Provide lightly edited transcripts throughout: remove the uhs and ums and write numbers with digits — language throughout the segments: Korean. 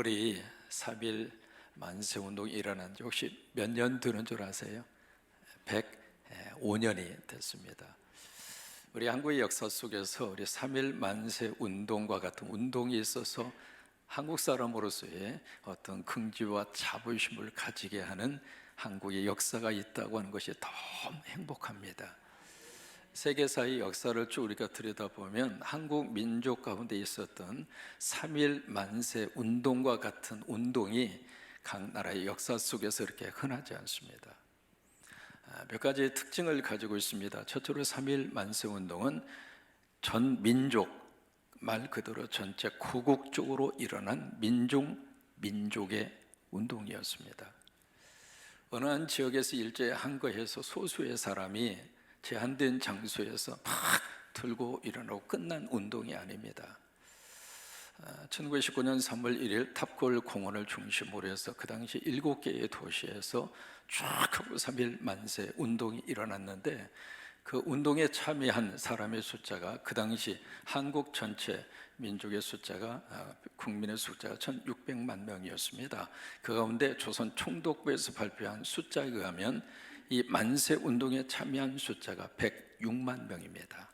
우리 3.1 만세운동이 일어난 지 혹시 몇 년 되는 줄 아세요? 105년이 됐습니다. 우리 한국의 역사 속에서 우리 3.1 만세운동과 같은 운동이 있어서 한국 사람으로서의 어떤 긍지와 자부심을 가지게 하는 한국의 역사가 있다고 하는 것이 너무 행복합니다. 세계사의 역사를 쭉 우리가 들여다보면 한국 민족 가운데 있었던 3.1 만세 운동과 같은 운동이 각 나라의 역사 속에서 이렇게 흔하지 않습니다. 몇 가지 특징을 가지고 있습니다. 첫째로 3.1 만세 운동은 전 민족, 말 그대로 전체 구국적으로 일어난 민족의 운동이었습니다. 어느 한 지역에서 일제히 한거에서 소수의 사람이 제한된 장소에서 막 들고 일어나고 끝난 운동이 아닙니다. 1919년 3월 1일 탑골 공원을 중심으로 해서 그 당시 7개의 도시에서 쭉 하고 3.1 만세 운동이 일어났는데, 그 운동에 참여한 사람의 숫자가 그 당시 한국 전체 민족의 숫자가 국민의 숫자가 1,600만 명이었습니다. 그 가운데 조선 총독부에서 발표한 숫자에 의하면 이 만세 운동에 참여한 숫자가 106만 명입니다.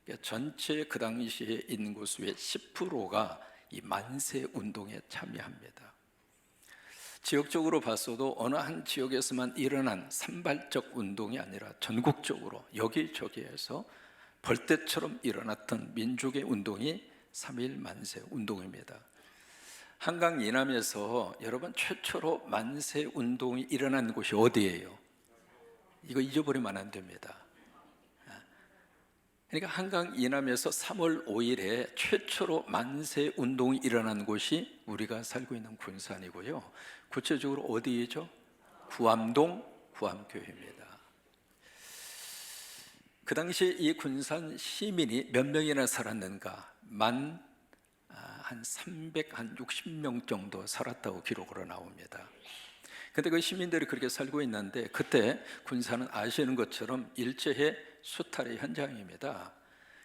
그러니까 전체 그 당시의 인구 수의 10%가 이 만세 운동에 참여합니다. 지역적으로 봤어도 어느 한 지역에서만 일어난 산발적 운동이 아니라 전국적으로 여기저기에서 벌떼처럼 일어났던 민족의 운동이 3.1 만세 운동입니다. 한강 이남에서 여러분 최초로 만세 운동이 일어난 곳이 어디예요? 이거 잊어버리면 안 됩니다. 그러니까 한강 이남에서 3월 5일에 최초로 만세 운동이 일어난 곳이 우리가 살고 있는 군산이고요. 구체적으로 어디이죠? 구암동 구암교회입니다. 그 당시 이 군산 시민이 몇 명이나 살았는가? 한 360명 정도 살았다고 기록으로 나옵니다. 근데 그 시민들이 그렇게 살고 있는데, 그때 군산은 아시는 것처럼 일제의 수탈의 현장입니다.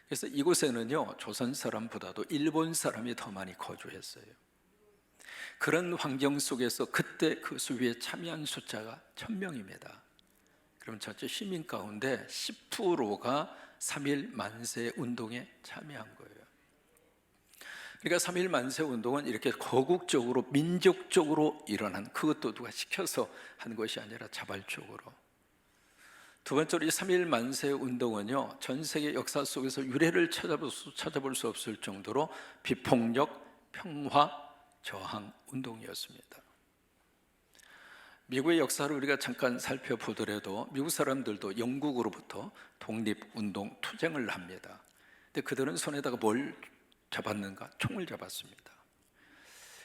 그래서 이곳에는요, 조선 사람보다도 일본 사람이 더 많이 거주했어요. 그런 환경 속에서 그때 그 수비에 참여한 숫자가 1,000명입니다. 그럼 전체 시민 가운데 10%가 3.1 만세 운동에 참여한 거예요. 그러니까 3.1 만세 운동은 이렇게 거국적으로 민족적으로 일어난, 그것도 누가 시켜서 한 것이 아니라 자발적으로. 두 번째로 이 3.1 만세 운동은요, 전 세계 역사 속에서 유래를 찾아볼 수 없을 정도로 비폭력, 평화, 저항 운동이었습니다. 미국의 역사를 우리가 잠깐 살펴보더라도 미국 사람들도 영국으로부터 독립운동 투쟁을 합니다. 근데 그들은 손에다가 뭘 잡았는가? 총을 잡았습니다.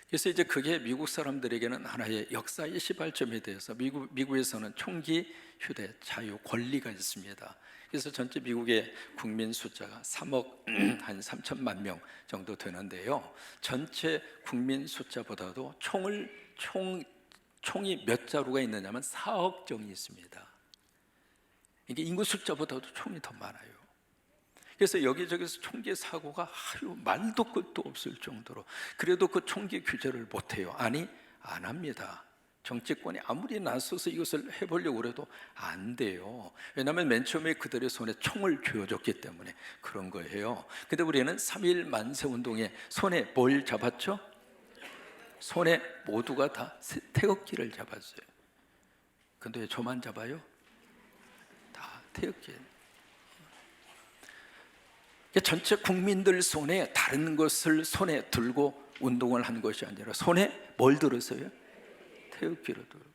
그래서 이제 그게 미국 사람들에게는 하나의 역사의 시발점에 대해서 미국에서는 총기 휴대 자유 권리가 있습니다. 그래서 전체 미국의 국민 숫자가 3억 한 3천만 명 정도 되는데요, 전체 국민 숫자보다도 총이 몇 자루가 있느냐면 4억 정이 있습니다. 이게 인구 숫자보다도 총이 더 많아요. 그래서 여기저기서 총기 사고가 말도 끝도 없을 정도로, 그래도 그 총기 규제를 못해요. 아니, 안 합니다. 정치권이 아무리 나서서 이것을 해보려고 해도 안 돼요. 왜냐하면 맨 처음에 그들의 손에 총을 쥐어줬기 때문에 그런 거예요. 근데 우리는 3.1 만세 운동에 손에 뭘 잡았죠? 손에 모두가 다 태극기를 잡았어요. 근데 왜 저만 잡아요? 다 태극기. 전체 국민들 손에 다른 것을 손에 들고 운동을 한 것이 아니라 손에 뭘 들었어요? 태극기를 들고.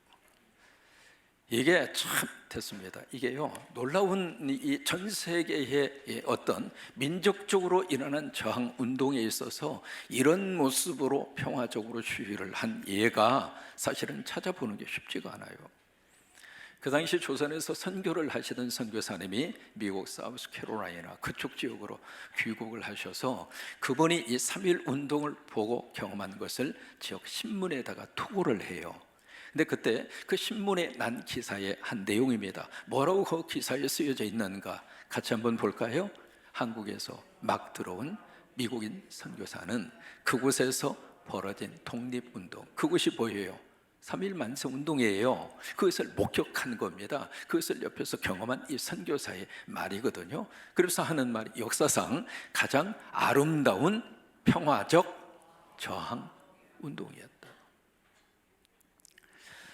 이게 참 됐습니다. 이게요, 놀라운 이 전 세계의 어떤 민족적으로 일어난 저항 운동에 있어서 이런 모습으로 평화적으로 시위를 한 예가 사실은 찾아보는 게 쉽지가 않아요. 그 당시 조선에서 선교를 하시던 선교사님이 미국 사우스캐롤라이나 그쪽 지역으로 귀국을 하셔서 그분이 이 3.1 운동을 보고 경험한 것을 지역 신문에다가 투고를 해요. 근데 그때 그 신문에 난 기사의 한 내용입니다. 뭐라고 그 기사에 쓰여져 있는가 같이 한번 볼까요? 한국에서 막 들어온 미국인 선교사는 그곳에서 벌어진 독립운동, 그것이 뭐예요? 3.1 만세 운동이에요. 그것을 목격한 겁니다. 그것을 옆에서 경험한 이 선교사의 말이거든요. 그래서 하는 말이 역사상 가장 아름다운 평화적 저항 운동이었다.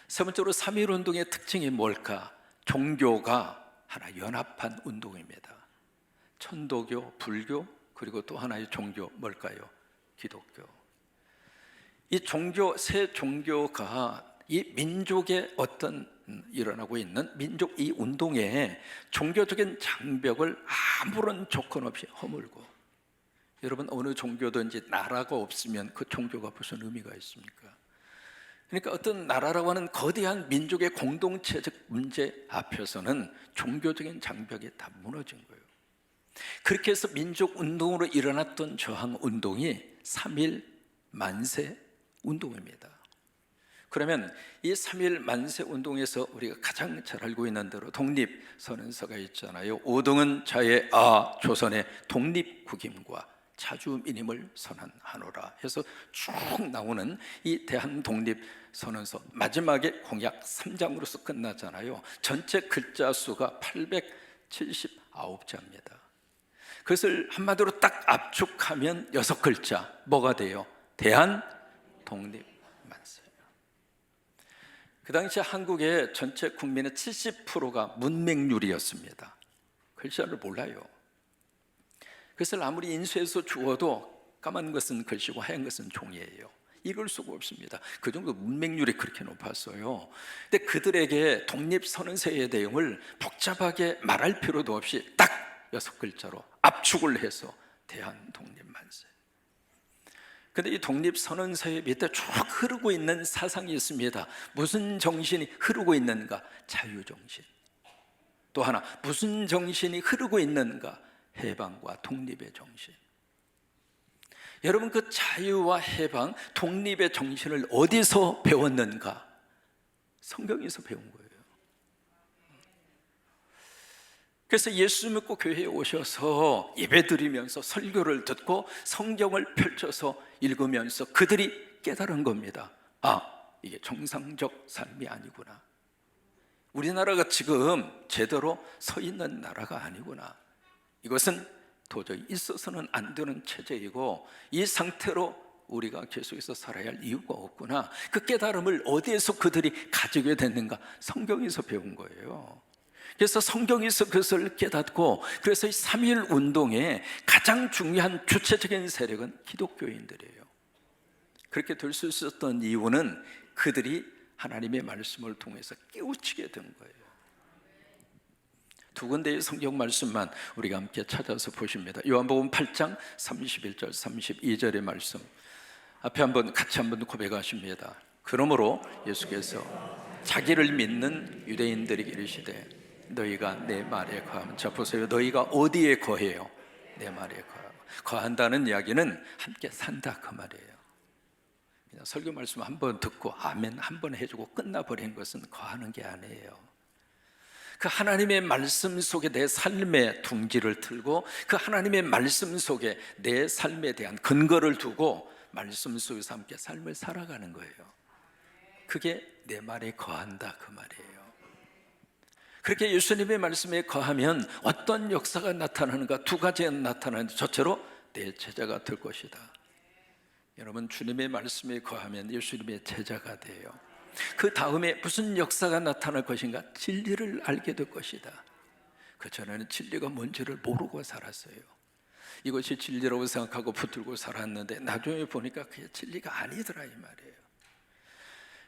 세 번째로 3.1 운동의 특징이 뭘까? 종교가 하나 연합한 운동입니다. 천도교, 불교, 그리고 또 하나의 종교 뭘까요? 기독교. 이 종교, 세 종교가 이 민족의 어떤 일어나고 있는 민족 이 운동에 종교적인 장벽을 아무런 조건 없이 허물고, 여러분 어느 종교든지 나라가 없으면 그 종교가 무슨 의미가 있습니까? 그러니까 어떤 나라라고 하는 거대한 민족의 공동체적 문제 앞에서는 종교적인 장벽이 다 무너진 거예요. 그렇게 해서 민족 운동으로 일어났던 저항 운동이 3.1 만세 운동입니다. 그러면 이 3.1 만세 운동에서 우리가 가장 잘 알고 있는 대로 독립선언서가 있잖아요. 5등은 자의 조선의 독립국임과 자주민임을 선언하노라 해서 쭉 나오는 이 대한독립선언서 마지막에 공약 3장으로서 끝나잖아요. 전체 글자 수가 879자입니다. 그것을 한마디로 딱 압축하면 6글자 뭐가 돼요? 대한독립만세. 그 당시 한국의 전체 국민의 70%가 문맹률이었습니다. 글자를 몰라요. 그것을 아무리 인쇄해서 주어도 까만 것은 글씨고 하얀 것은 종이에요. 읽을 수가 없습니다. 그 정도 문맹률이 그렇게 높았어요. 근데 그들에게 독립선언서의 내용을 복잡하게 말할 필요도 없이 딱 6글자로 압축을 해서 대한독립만세. 근데 이 독립선언서의 밑에 쭉 흐르고 있는 사상이 있습니다. 무슨 정신이 흐르고 있는가? 자유정신. 또 하나 무슨 정신이 흐르고 있는가? 해방과 독립의 정신. 여러분 그 자유와 해방, 독립의 정신을 어디서 배웠는가? 성경에서 배운 거예요. 그래서 예수 믿고 교회에 오셔서 예배드리면서 설교를 듣고 성경을 펼쳐서 읽으면서 그들이 깨달은 겁니다. 이게 정상적 삶이 아니구나. 우리나라가 지금 제대로 서 있는 나라가 아니구나. 이것은 도저히 있어서는 안 되는 체제이고 이 상태로 우리가 계속해서 살아야 할 이유가 없구나. 그 깨달음을 어디에서 그들이 가지게 됐는가? 성경에서 배운 거예요. 그래서 성경에서 그것을 깨닫고, 그래서 이 3.1 운동의 가장 중요한 주체적인 세력은 기독교인들이에요. 그렇게 될 수 있었던 이유는 그들이 하나님의 말씀을 통해서 깨우치게 된 거예요. 두 군데의 성경 말씀만 우리가 함께 찾아서 보십니다. 요한복음 8장 31절 32절의 말씀 앞에 같이 한번 고백하십니다. 그러므로 예수께서 자기를 믿는 유대인들에게 이르시되 너희가 내 말에 거하면, 자 보세요, 너희가 어디에 거해요? 내 말에 거한다는 이야기는 함께 산다 그 말이에요. 그냥 설교 말씀 한번 듣고 아멘 한번 해주고 끝나버린 것은 거하는 게 아니에요. 그 하나님의 말씀 속에 내 삶의 둥지를 틀고 그 하나님의 말씀 속에 내 삶에 대한 근거를 두고 말씀 속에서 함께 삶을 살아가는 거예요. 그게 내 말에 거한다 그 말이에요. 그렇게 예수님의 말씀에 거하면 어떤 역사가 나타나는가? 두 가지가 나타나는데 첫째로 내 제자가 될 것이다. 여러분 주님의 말씀에 거하면 예수님의 제자가 돼요. 그 다음에 무슨 역사가 나타날 것인가? 진리를 알게 될 것이다. 그전에는 진리가 뭔지를 모르고 살았어요. 이것이 진리라고 생각하고 붙들고 살았는데 나중에 보니까 그게 진리가 아니더라 이 말이에요.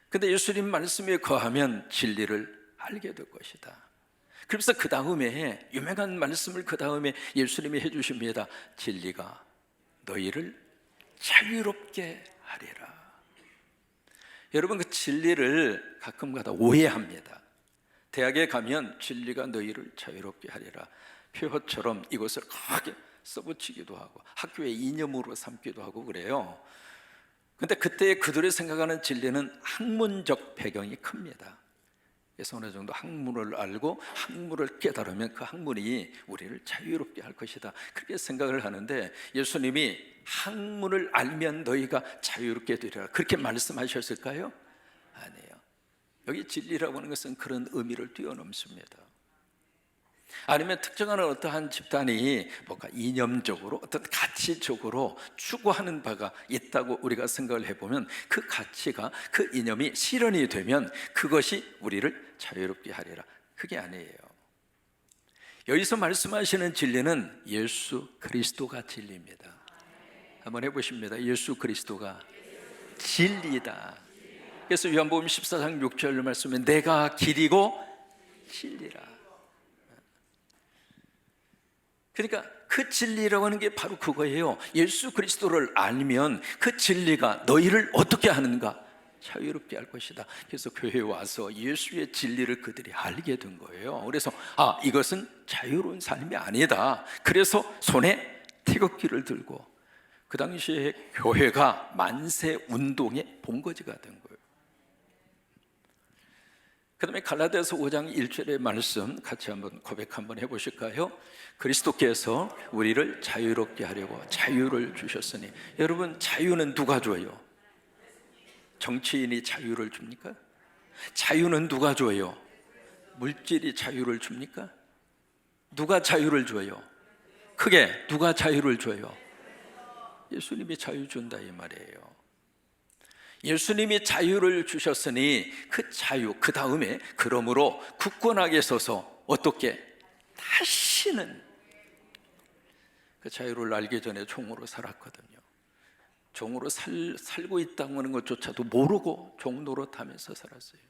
근데 예수님 말씀에 거하면 진리를 알게 될 것이다. 그래서 그 다음에 유명한 말씀을 그 다음에 예수님이 해주십니다. 진리가 너희를 자유롭게 하리라. 여러분 그 진리를 가끔가다 오해합니다. 대학에 가면 진리가 너희를 자유롭게 하리라 표어처럼 이것을 크게 써붙이기도 하고 학교의 이념으로 삼기도 하고 그래요. 근데 그때 그들이 생각하는 진리는 학문적 배경이 큽니다. 그래서 어느 정도 학문을 알고 학문을 깨달으면 그 학문이 우리를 자유롭게 할 것이다 그렇게 생각을 하는데 예수님이 학문을 알면 너희가 자유롭게 되리라, 그렇게 말씀하셨을까요? 아니에요. 여기 진리라고 하는 것은 그런 의미를 뛰어넘습니다. 아니면 특정한 어떠한 집단이 뭔가 이념적으로 어떤 가치적으로 추구하는 바가 있다고 우리가 생각을 해보면 그 가치가, 그 이념이 실현이 되면 그것이 우리를 자유롭게 하리라, 그게 아니에요. 여기서 말씀하시는 진리는 예수 그리스도가 진리입니다. 한번 해보십니다. 예수 그리스도가 진리다. 그래서 요한복음 14장 6절 말씀에 내가 길이고 진리라. 그러니까 그 진리라고 하는 게 바로 그거예요. 예수 그리스도를 알면 그 진리가 너희를 어떻게 하는가? 자유롭게 할 것이다. 그래서 교회에 와서 예수의 진리를 그들이 알게 된 거예요. 그래서 이것은 자유로운 삶이 아니다. 그래서 손에 태극기를 들고 그 당시에 교회가 만세 운동의 본거지가 된 거예요. 그 다음에 갈라디아서 5장 1절의 말씀 같이 한번 고백 한번 해보실까요? 그리스도께서 우리를 자유롭게 하려고 자유를 주셨으니. 여러분, 자유는 누가 줘요? 정치인이 자유를 줍니까? 자유는 누가 줘요? 물질이 자유를 줍니까? 누가 자유를 줘요? 크게 누가 자유를 줘요? 예수님이 자유 준다 이 말이에요. 예수님이 자유를 주셨으니 그 자유, 그 다음에 그러므로 굳건하게 서서 어떻게 다시는, 그 자유를 알기 전에 종으로 살았거든요. 종으로 살고 있다고 하는 것조차도 모르고 종 노릇하면서 살았어요.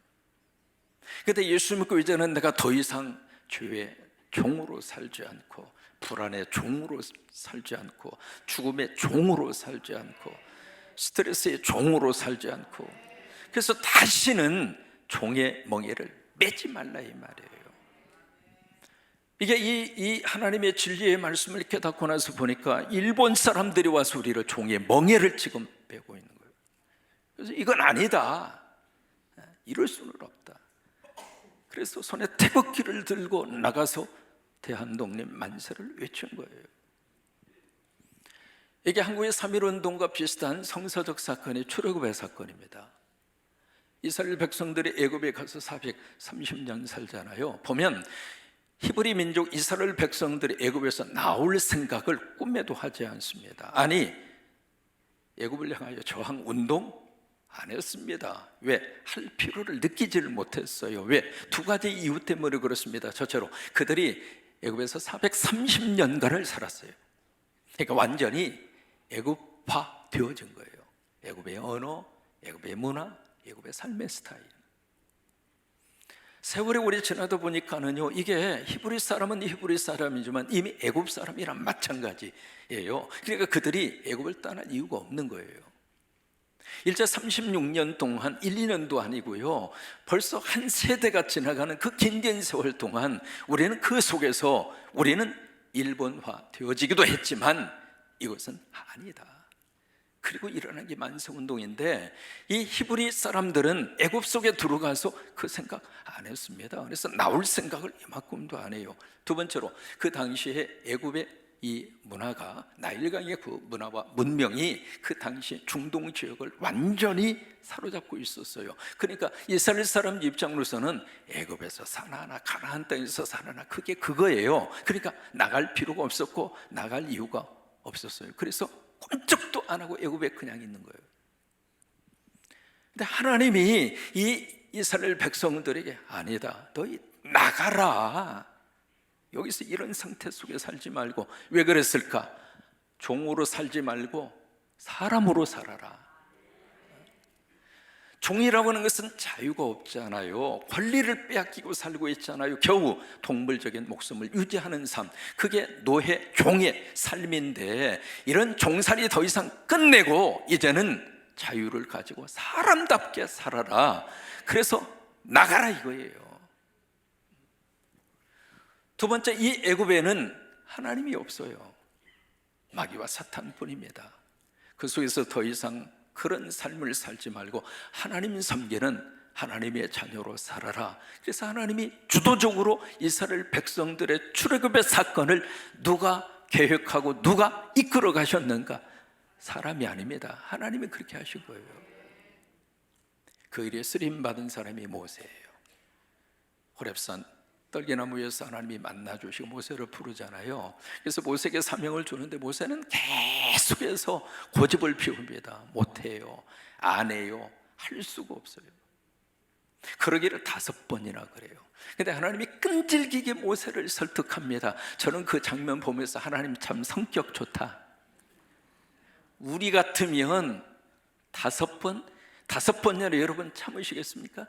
그런데 예수 믿고 이제는 내가 더 이상 죄의 종으로 살지 않고, 불안의 종으로 살지 않고, 죽음의 종으로 살지 않고, 스트레스의 종으로 살지 않고, 그래서 다시는 종의 멍에를 매지 말라 이 말이에요. 이게 이 하나님의 진리의 말씀을 깨닫고 나서 보니까 일본 사람들이 와서 우리를 종의 멍에를 지금 빼고 있는 거예요. 그래서 이건 아니다, 이럴 수는 없다. 그래서 손에 태극기를 들고 나가서 대한독립 만세를 외친 거예요. 이게 한국의 3.1운동과 비슷한 성서적 사건이 출애굽의 사건입니다. 이스라엘 백성들이 애굽에 가서 430년 살잖아요. 보면 히브리 민족 이스라엘 백성들이 애굽에서 나올 생각을 꿈에도 하지 않습니다. 아니, 애굽을 향하여 저항 운동 안 했습니다. 왜? 할 필요를 느끼지를 못했어요. 왜? 두 가지 이유 때문에 그렇습니다. 첫째로 그들이 애굽에서 430년간을 살았어요. 그러니까 완전히 애굽화 되어진 거예요. 애굽의 언어, 애굽의 문화, 애굽의 삶의 스타일. 세월이 오래 지나다 보니까는요, 이게 히브리 사람은 히브리 사람이지만 이미 애굽 사람이랑 마찬가지예요. 그러니까 그들이 애굽을 떠날 이유가 없는 거예요. 일제 36년 동안 1, 2년도 아니고요, 벌써 한 세대가 지나가는 그 긴 세월 동안 우리는 그 속에서 우리는 일본화 되어지기도 했지만 이것은 아니다. 그리고 일어난 게 만세운동인데 이 히브리 사람들은 애굽 속에 들어가서 그 생각 안 했습니다. 그래서 나올 생각을 이만큼도 안 해요. 두 번째로 그 당시에 애굽의 이 문화가, 나일강의 그 문화와 문명이 그 당시 중동 지역을 완전히 사로잡고 있었어요. 그러니까 이스라엘 사람 입장으로서는 애굽에서 사나나 가나안 땅에서 사나나, 그게 그거예요. 그러니까 나갈 필요가 없었고 나갈 이유가 없었어요. 그래서 꼼짝도 안 하고 애굽에 그냥 있는 거예요. 근데 하나님이 이 이스라엘 백성들에게 아니다, 너희 나가라, 여기서 이런 상태 속에 살지 말고. 왜 그랬을까? 종으로 살지 말고 사람으로 살아라. 종이라고 하는 것은 자유가 없잖아요. 권리를 빼앗기고 살고 있잖아요. 겨우 동물적인 목숨을 유지하는 삶, 그게 노예, 종의 삶인데 이런 종살이 더 이상 끝내고 이제는 자유를 가지고 사람답게 살아라. 그래서 나가라 이거예요. 두 번째, 이 애굽에는 하나님이 없어요. 마귀와 사탄뿐입니다. 그 속에서 더 이상 그런 삶을 살지 말고 하나님 섬기는 하나님의 자녀로 살아라. 그래서 하나님이 주도적으로 이스라엘 백성들의 출애굽의 사건을 누가 계획하고 누가 이끌어 가셨는가? 사람이 아닙니다. 하나님이 그렇게 하신 거예요. 그 일에 쓰임 받은 사람이 모세예요. 호렙산 떨기나무 위에서 하나님이 만나주시고 모세를 부르잖아요. 그래서 모세에게 사명을 주는데 모세는 계속해서 고집을 피웁니다. 못해요, 안 해요, 할 수가 없어요. 그러기를 5번이나 그래요. 근데 하나님이 끈질기게 모세를 설득합니다. 저는 그 장면 보면서 하나님 참 성격 좋다. 우리 같으면 5번이나 여러분 참으시겠습니까?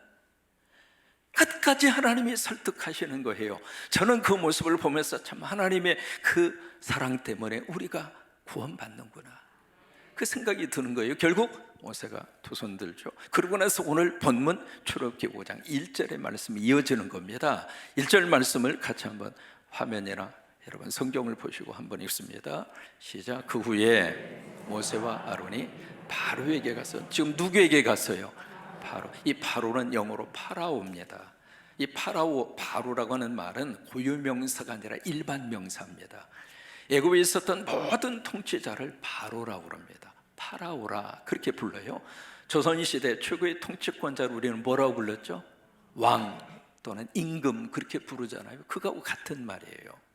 끝까지 하나님이 설득하시는 거예요. 저는 그 모습을 보면서 참 하나님의 그 사랑 때문에 우리가 구원받는구나, 그 생각이 드는 거예요. 결국 모세가 두 손 들죠. 그러고 나서 오늘 본문 출애굽기 5장 1절의 말씀이 이어지는 겁니다. 1절 말씀을 같이 한번 화면이나 여러분 성경을 보시고 한번 읽습니다. 시작. 그 후에 모세와 아론이 바로에게 가서, 지금 누구에게 갔어요? 바로. 이 바로는 영어로 파라오입니다. 이 바로라고 하는 말은 고유명사가 아니라 일반 명사입니다. 애굽에 있었던 모든 통치자를 바로라고 합니다. 파라오라 그렇게 불러요. 조선시대 최고의 통치권자를 우리는 뭐라고 불렀죠? 왕 또는 임금 그렇게 부르잖아요. 그거하고 같은 말이에요.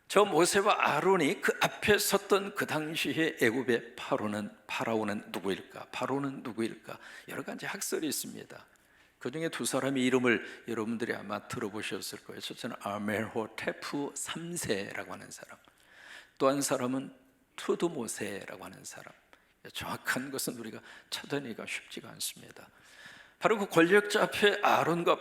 저 모세와 아론이 그 앞에 섰던 그 당시에 애굽의 파라오는 누구일까? 바로는 누구일까? 여러 가지 학설이 있습니다. 그 중에 두 사람의 이름을 여러분들이 아마 들어보셨을 거예요. 첫째는 아멘호테프 3세라고 하는 사람, 또 한 사람은 투드모세라고 하는 사람. 정확한 것은 우리가 찾아내기가 쉽지가 않습니다. 바로 그 권력자 앞에 아론과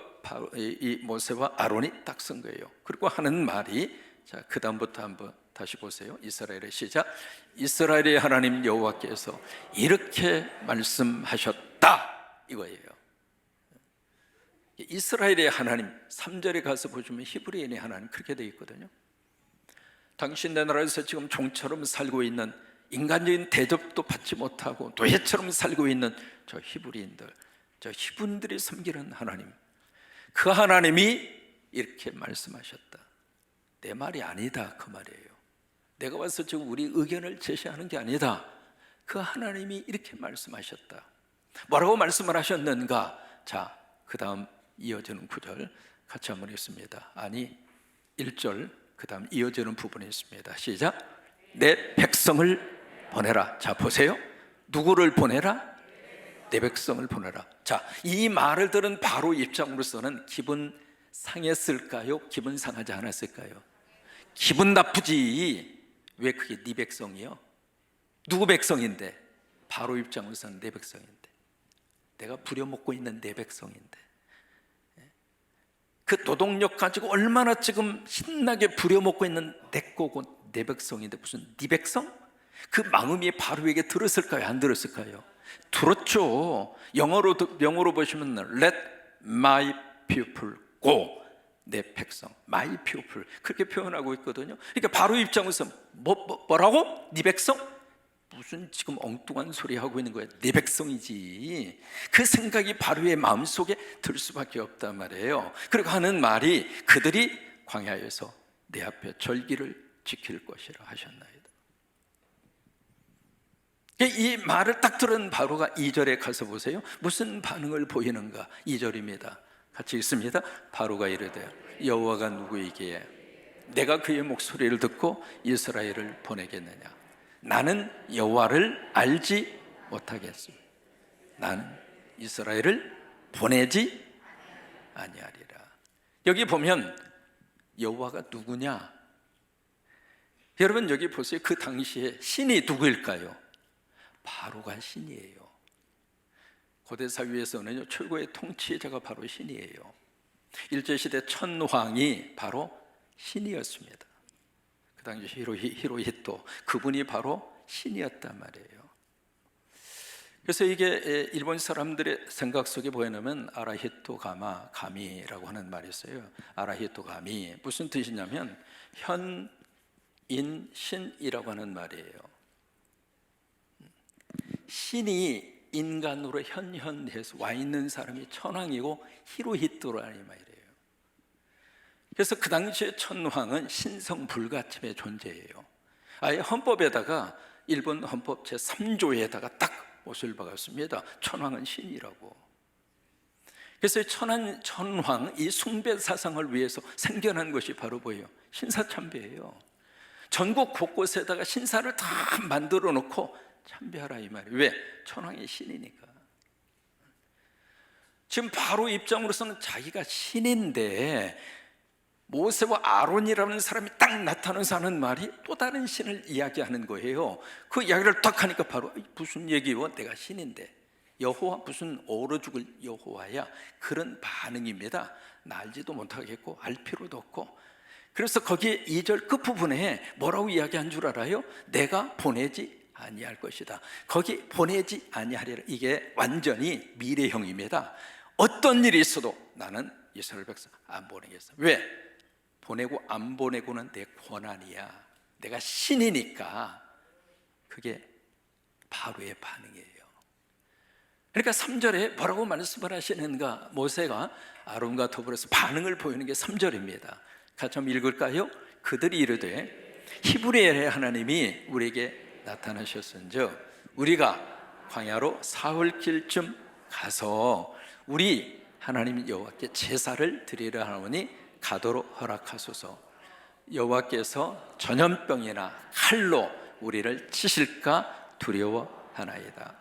이 모세와 아론이 딱 선 거예요. 그리고 하는 말이, 자, 그 다음부터 한번 다시 보세요. 이스라엘의 시작. 이스라엘의 하나님 여호와께서 이렇게 말씀하셨다 이거예요. 이스라엘의 하나님, 3절에 가서 보시면 히브리인의 하나님 그렇게 되어 있거든요. 당신 내 나라에서 지금 종처럼 살고 있는, 인간적인 대접도 받지 못하고 노예처럼 살고 있는 저 히브리인들, 저 히브리인들이 섬기는 하나님, 그 하나님이 이렇게 말씀하셨다. 내 말이 아니다 그 말이에요. 내가 와서 지금 우리 의견을 제시하는 게 아니다. 그 하나님이 이렇게 말씀하셨다. 뭐라고 말씀을 하셨는가? 자, 그 다음 이어지는 9절 같이 한번 읽습니다. 아니 1절 그 다음 이어지는 부분이 있습니다. 시작. 내 백성을 보내라. 자, 보세요. 누구를 보내라? 내 백성을 보내라. 자, 이 말을 들은 바로 입장으로서는 기분 상했을까요? 기분 상하지 않았을까요? 기분 나쁘지. 왜 그게 네 백성이요? 누구 백성인데? 바로 입장으로서는 내 백성인데, 내가 부려먹고 있는 내 백성인데, 그 노동력 가지고 얼마나 지금 신나게 부려먹고 있는 내 거고 내 백성인데 무슨 네 백성? 그 마음이 바로에게 들었을까요? 안 들었을까요? 들었죠. 영어로 보시면 Let my people go. 내 백성, my people 그렇게 표현하고 있거든요. 그러니까 바로 입장에서 뭐라고? 네 백성? 무슨 지금 엉뚱한 소리 하고 있는 거예요. 내 백성이지. 그 생각이 바로의 마음속에 들 수밖에 없단 말이에요. 그리고 하는 말이 그들이 광야에서 내 앞에 절기를 지킬 것이라 하셨나이다. 이 말을 딱 들은 바로가 2절에 가서 보세요. 무슨 반응을 보이는가? 2절입니다. 같이 읽습니다. 바로가 이르되 여호와가 누구이기에 내가 그의 목소리를 듣고 이스라엘을 보내겠느냐? 나는 여호와를 알지 못하겠습니다. 나는 이스라엘을 보내지 아니하리라. 여기 보면 여호와가 누구냐? 여러분 여기 보세요. 그 당시에 신이 누구일까요? 바로가 신이에요. 고대 사회에서는 최고의 통치자가 바로 신이에요. 일제시대 천황이 바로 신이었습니다. 그 당시 히로히토 그분이 바로 신이었단 말이에요. 그래서 이게 일본 사람들의 생각 속에 보이냐면 아라히토 가미라고 하는 말이 있어요. 아라히토 가미 무슨 뜻이냐면 현인신이라고 하는 말이에요. 신이 인간으로 현현해서 와 있는 사람이 천황이고 히로히토라는 말이에요. 그래서 그 당시에 천황은 신성 불가침의 존재예요. 아예 헌법에다가 일본 헌법 제3조에다가 딱 못을 박았습니다. 천황은 신이라고. 그래서 천황 이 숭배 사상을 위해서 생겨난 것이 바로 뭐예요? 신사참배예요. 전국 곳곳에다가 신사를 다 만들어 놓고 참배하라 이 말이에요. 왜? 천황이 신이니까. 지금 바로 입장으로서는 자기가 신인데 모세와 아론이라는 사람이 딱 나타나서 하는 말이 또 다른 신을 이야기하는 거예요. 그 이야기를 딱 하니까 바로 무슨 얘기요? 내가 신인데 여호와 무슨 얼어 죽을 여호와야. 그런 반응입니다. 나 알지도 못하겠고 알 필요도 없고. 그래서 거기에 2절 끝부분에 뭐라고 이야기한 줄 알아요? 내가 보내지 아니할 것이다. 거기 보내지 아니하리라, 이게 완전히 미래형입니다. 어떤 일이 있어도 나는 이스라엘 백성 안 보내겠어. 왜? 보내고 안 보내고는 내 권한이야. 내가 신이니까. 그게 바로의 반응이에요. 그러니까 3절에 뭐라고 말씀을 하시는가? 모세가 아론과 더불어서 반응을 보이는 게 3절입니다. 같이 한번 읽을까요? 그들이 이르되 히브리의 하나님이 우리에게 나타나셨은즉 우리가 광야로 사흘길쯤 가서 우리 하나님 여호와께 제사를 드리려 하오니 가도록 허락하소서. 여호와께서 전염병이나 칼로 우리를 치실까 두려워하나이다.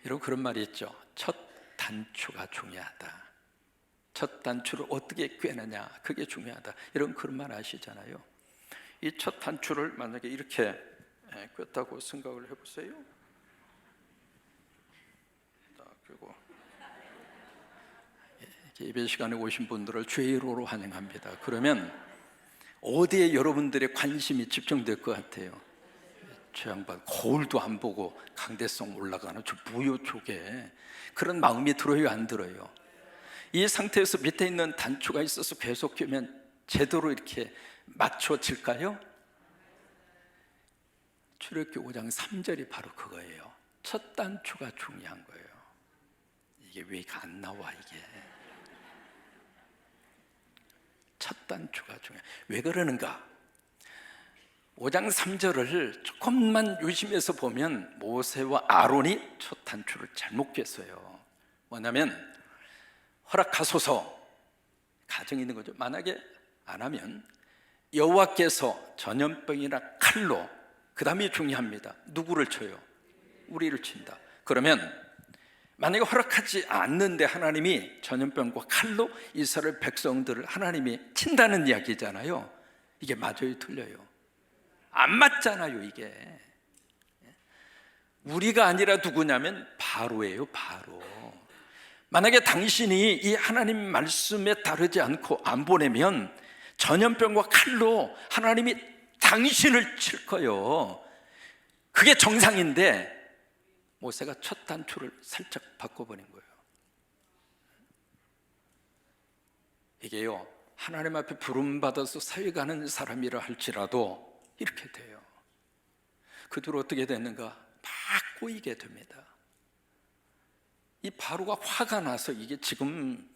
여러분, 그런 말이 있죠. 첫 단추가 중요하다. 첫 단추를 어떻게 꿰느냐, 그게 중요하다. 여러분, 그런 말 아시잖아요. 이 첫 단추를 만약에 이렇게 꿰었다고 생각을 해보세요. 그리고 예배 시간에 오신 분들을 주의 이름으로 환영합니다. 그러면 어디에 여러분들의 관심이 집중될 것 같아요? 저 양반 거울도 안 보고 강대성 올라가는 저 무효 쪽에 그런 마음이 들어요, 안 들어요? 이 상태에서 밑에 있는 단추가 있어서 계속 꿰면 제대로 이렇게 맞춰질까요? 출애굽기 5장 3절이 바로 그거예요. 첫 단추가 중요한 거예요. 이게 왜 안 나와 이게? 첫 단추가 중요해. 왜 그러는가? 5장 3절을 조금만 유심해서 보면 모세와 아론이 첫 단추를 잘못 꿰었어요. 뭐냐면 허락하소서 가정이 있는 거죠. 만약에 안 하면 여호와께서 전염병이나 칼로, 그 다음이 중요합니다. 누구를 쳐요? 우리를 친다. 그러면 만약에 허락하지 않는데 하나님이 전염병과 칼로 이스라엘 백성들을 하나님이 친다는 이야기잖아요. 이게 맞아요, 틀려요? 안 맞잖아요. 이게 우리가 아니라 누구냐면 바로예요. 바로. 만약에 당신이 이 하나님 말씀에 따르지 않고 안 보내면 전염병과 칼로 하나님이 당신을 칠 거예요. 그게 정상인데 모세가 첫 단추를 살짝 바꿔버린 거예요. 이게요, 하나님 앞에 부름받아서 사역하는 사람이라 할지라도 이렇게 돼요. 그 뒤로 어떻게 됐는가? 막 꼬이게 됩니다. 이 바로가 화가 나서 이게 지금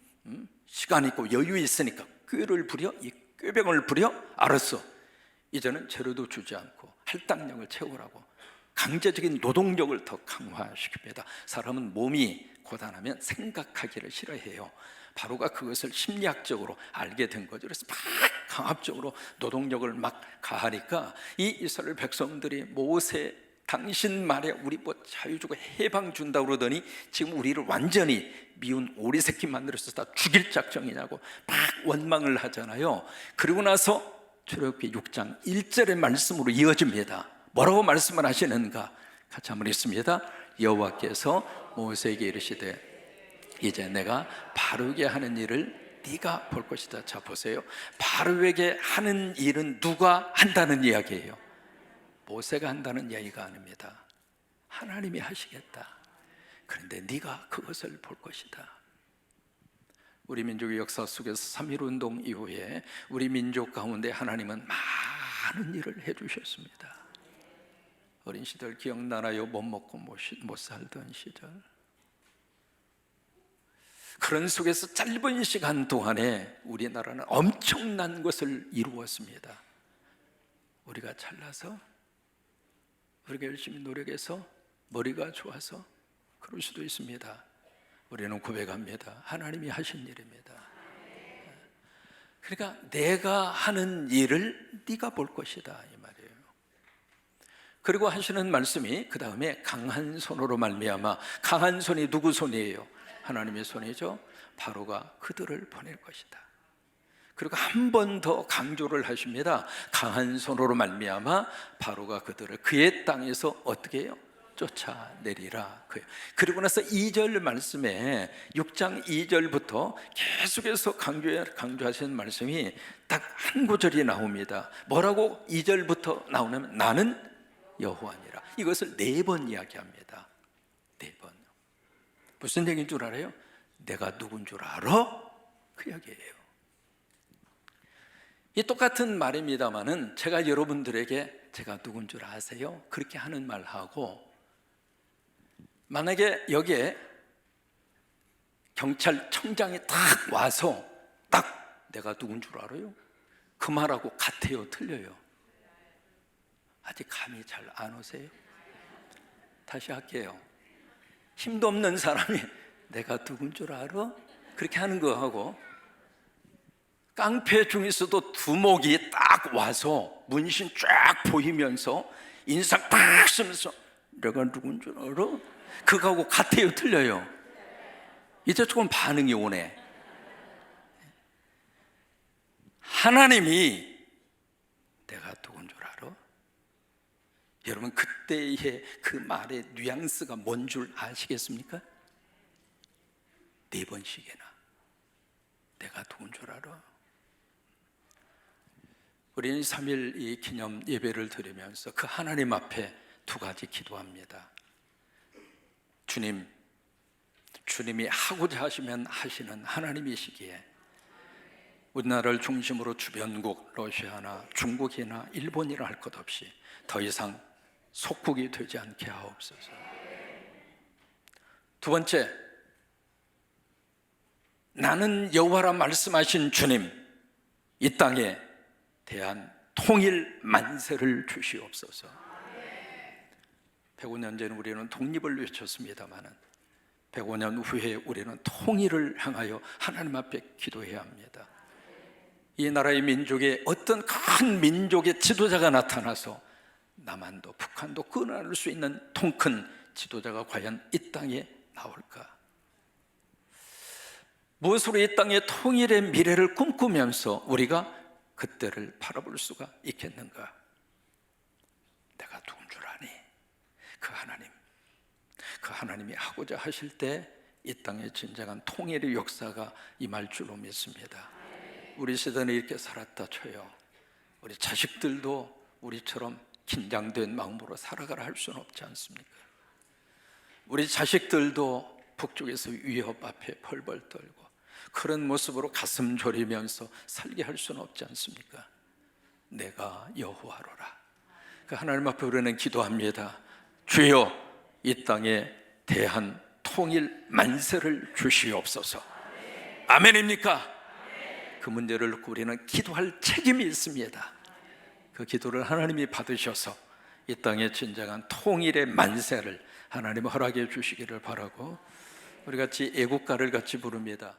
시간 있고 여유 있으니까 꾀를 부려? 이 꾀병을 부려? 알았어, 이제는 재료도 주지 않고 할당량을 채우라고 강제적인 노동력을 더 강화시킵니다. 사람은 몸이 고단하면 생각하기를 싫어해요. 바로가 그것을 심리학적으로 알게 된 거죠. 그래서 막 강압적으로 노동력을 막 가하니까 이 이스라엘 백성들이 모세, 당신 말에 우리 뭐 자유 주고 해방 준다고 그러더니 지금 우리를 완전히 미운 오리 새끼 만들어서 다 죽일 작정이냐고 막 원망을 하잖아요. 그리고 나서 출애굽기 6장 1절의 말씀으로 이어집니다. 뭐라고 말씀을 하시는가? 같이 한번 읽습니다. 여호와께서 모세에게 이르시되 이제 내가 바로에게 하는 일을 네가 볼 것이다. 자, 보세요. 바로에게 하는 일은 누가 한다는 이야기예요? 모세가 한다는 이야기가 아닙니다. 하나님이 하시겠다. 그런데 네가 그것을 볼 것이다. 우리 민족의 역사 속에서 3.1운동 이후에 우리 민족 가운데 하나님은 많은 일을 해주셨습니다. 어린 시절 기억나나요? 못 먹고 못 살던 시절. 그런 속에서 짧은 시간 동안에 우리나라는 엄청난 것을 이루었습니다. 우리가 잘나서 우리가 열심히 노력해서 머리가 좋아서 그럴 수도 있습니다. 우리는 고백합니다. 하나님이 하신 일입니다. 그러니까 내가 하는 일을 네가 볼 것이다 이 말이에요. 그리고 하시는 말씀이 그 다음에 강한 손으로 말미암아, 강한 손이 누구 손이에요? 하나님의 손이죠. 바로가 그들을 보낼 것이다. 그리고 한 번 더 강조를 하십니다. 강한 손으로 말미암아 바로가 그들을 그의 땅에서 어떻게 해요? 쫓아내리라. 그리고 나서 2절 말씀에 6장 2절부터 계속해서 강조하시는 말씀이 딱 한 구절이 나옵니다. 뭐라고 2절부터 나오냐면 나는 여호와니라. 이것을 4번 이야기합니다. 4번. 무슨 얘기인 줄 알아요? 내가 누군 줄 알아? 그 이야기예요. 이 똑같은 말입니다만은 제가 여러분들에게 제가 누군 줄 아세요? 그렇게 하는 말하고, 만약에 여기에 경찰청장이 딱 와서 딱 내가 누군 줄 알아요? 그 말하고 같아요? 틀려요? 아직 감이 잘 안 오세요? 다시 할게요. 힘도 없는 사람이 내가 누군 줄 알아? 그렇게 하는 거하고, 깡패 중에서도 두목이 딱 와서 문신 쫙 보이면서 인상 팍 쓰면서 내가 누군 줄 알아? 그거하고 같아요? 틀려요? 이제 조금 반응이 오네. 하나님이 내가 누군 줄 알아? 여러분 그때의 그 말의 뉘앙스가 뭔 줄 아시겠습니까? 4번씩이나 내가 누군 줄 알아? 우리는 3일 이 기념 예배를 드리면서 그 하나님 앞에 2가지 기도합니다. 주님이 하고자 하시면 하시는 하나님이시기에 우리나라를 중심으로 주변국 러시아나 중국이나 일본이라 할 것 없이 더 이상 속국이 되지 않게 하옵소서. 2번째, 나는 여호와라 말씀하신 주님, 이 땅에 대한 통일 만세를 주시옵소서. 105년 전 우리는 독립을 외쳤습니다마는 105년 후에 우리는 통일을 향하여 하나님 앞에 기도해야 합니다. 이 나라의 민족에 어떤 큰 민족의 지도자가 나타나서 남한도 북한도 끊어낼 수 있는 통큰 지도자가 과연 이 땅에 나올까? 무엇으로 이 땅의 통일의 미래를 꿈꾸면서 우리가 그때를 바라볼 수가 있겠는가? 내가 누군 줄 아니? 그 하나님이 하고자 하실 때 이 땅에 진정한 통일의 역사가 임할 줄로 믿습니다. 우리 세대는 이렇게 살았다 쳐요. 우리 자식들도 우리처럼 긴장된 마음으로 살아가라 할 수는 없지 않습니까? 우리 자식들도 북쪽에서 위협 앞에 벌벌 떨고 그런 모습으로 가슴 졸이면서 살게 할 수는 없지 않습니까? 내가 여호와로라. 그 하나님 앞에 우리는 기도합니다. 주여, 이 땅에 대한 통일 만세를 주시옵소서. 아멘입니까? 그 문제를 놓고 우리는 기도할 책임이 있습니다. 그 기도를 하나님이 받으셔서 이 땅의 진정한 통일의 만세를 하나님 허락해 주시기를 바라고, 우리 같이 애국가를 같이 부릅니다.